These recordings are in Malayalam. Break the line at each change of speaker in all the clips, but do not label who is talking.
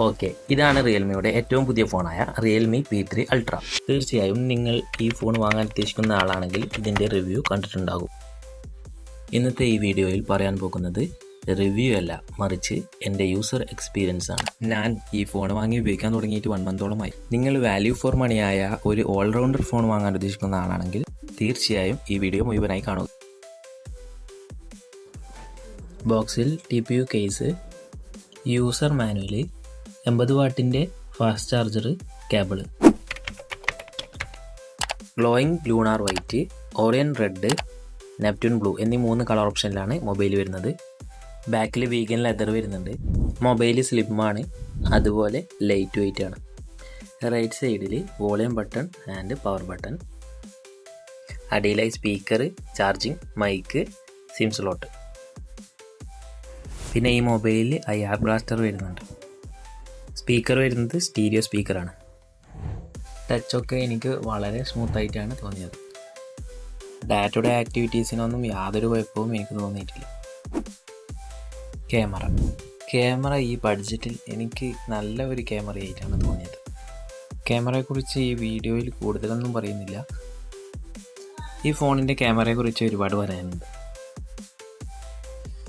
ഓക്കെ, ഇതാണ് റിയൽമിയുടെ ഏറ്റവും പുതിയ ഫോണായ റിയൽമി P3 Ultra. തീർച്ചയായും നിങ്ങൾ ഈ ഫോൺ വാങ്ങാൻ ഉദ്ദേശിക്കുന്ന ആളാണെങ്കിൽ ഇതിൻ്റെ റിവ്യൂ കണ്ടിട്ടുണ്ടാകും. ഇന്നത്തെ ഈ വീഡിയോയിൽ പറയാൻ പോകുന്നത് റിവ്യൂ അല്ല, മറിച്ച് എൻ്റെ യൂസർ എക്സ്പീരിയൻസ് ആണ്. ഞാൻ ഈ ഫോൺ വാങ്ങി ഉപയോഗിക്കാൻ തുടങ്ങിയിട്ട് 1 മന്തോളമായി. നിങ്ങൾ വാല്യൂ ഫോർ മണിയായ ഒരു ഓൾറൗണ്ടർ ഫോൺ വാങ്ങാൻ ഉദ്ദേശിക്കുന്ന ആളാണെങ്കിൽ തീർച്ചയായും ഈ വീഡിയോ മുഴുവനായി കാണുക. ബോക്സിൽ TPU കേസ്, യൂസർ മാനുവൽ, 80 വാട്ടിൻ്റെ fast charger cable, glowing lunar white, Orion red, Neptune blue എന്നീ 3 കളർ ഓപ്ഷനിലാണ് മൊബൈൽ വരുന്നത്. ബാക്കിൽ വീഗൻ ലെതർ വരുന്നുണ്ട്. മൊബൈൽ സ്ലിമ്മാണ്, അതുപോലെ ലൈറ്റ് വെയിറ്റ് ആണ്. റൈറ്റ് സൈഡിൽ volume button and power button, അടിയിലായി speaker, charging, mic, SIM slot. പിന്നെ ഈ മൊബൈലിൽ IR ബ്ലാസ്റ്റർ വരുന്നുണ്ട്. സ്പീക്കർ വരുന്നത് സ്റ്റീരിയോ സ്പീക്കറാണ്. ടച്ചൊക്കെ എനിക്ക് വളരെ സ്മൂത്തായിട്ടാണ് തോന്നിയത്. ഡാറ്റയുടെ ആക്ടിവിറ്റീസിനൊന്നും യാതൊരു കുഴപ്പവും എനിക്ക് തോന്നിയിട്ടില്ല. ക്യാമറ ഈ ബഡ്ജറ്റിൽ എനിക്ക് നല്ല ഒരു ക്യാമറയായിട്ടാണ് തോന്നിയത്. ക്യാമറയെക്കുറിച്ച് ഈ വീഡിയോയിൽ കൂടുതലൊന്നും പറയുന്നില്ല. ഈ ഫോണിൻ്റെ ക്യാമറയെക്കുറിച്ച് ഒരുപാട് പറയാനുണ്ട്.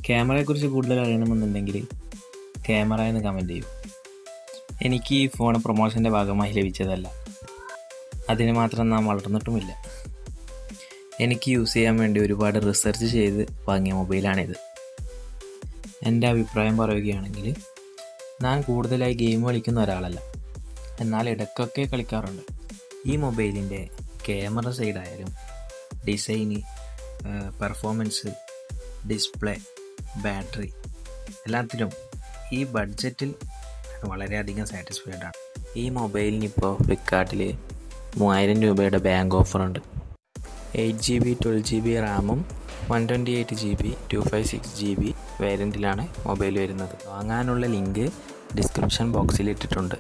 ക്യാമറയെക്കുറിച്ച് കൂടുതൽ അറിയണമെന്നുണ്ടെങ്കിൽ ക്യാമറ എന്ന് കമൻറ്റ് ചെയ്യൂ. എനിക്ക് ഈ ഫോൺ പ്രൊമോഷൻ്റെ ഭാഗമായി ലഭിച്ചതല്ല, അതിന് മാത്രം നാം വളർന്നിട്ടുമില്ല. എനിക്ക് യൂസ് ചെയ്യാൻ വേണ്ടി ഒരുപാട് റിസർച്ച് ചെയ്ത് വാങ്ങിയ മൊബൈലാണിത്. എൻ്റെ അഭിപ്രായം പറയുകയാണെങ്കിൽ, ഞാൻ കൂടുതലായി ഗെയിം കളിക്കുന്ന ഒരാളല്ല, എന്നാൽ ഇടയ്ക്കൊക്കെ കളിക്കാറുണ്ട്. ഈ മൊബൈലിൻ്റെ ക്യാമറ സൈഡായാലും ഡിസൈന്, പെർഫോമൻസ്, ഡിസ്പ്ലേ, ബാറ്ററി എല്ലാത്തിലും ഈ ബഡ്ജറ്റിൽ വളരെയധികം സാറ്റിസ്ഫൈഡ് ആണ്. ഈ മൊബൈലിനിപ്പോൾ ഫ്ലിപ്കാർട്ടിൽ 3000 രൂപയുടെ ബാങ്ക് ഓഫറുണ്ട്. 8GB 12GB റാമും 128GB 256GB വേരിയൻറ്റിലാണ് മൊബൈൽ വരുന്നത്. വാങ്ങാനുള്ള ലിങ്ക് ഡിസ്ക്രിപ്ഷൻ ബോക്സിൽ ഇട്ടിട്ടുണ്ട്.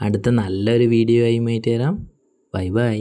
അടുത്ത നല്ലൊരു വീഡിയോ ആയി മാറ്റി തരാം. Bye bye.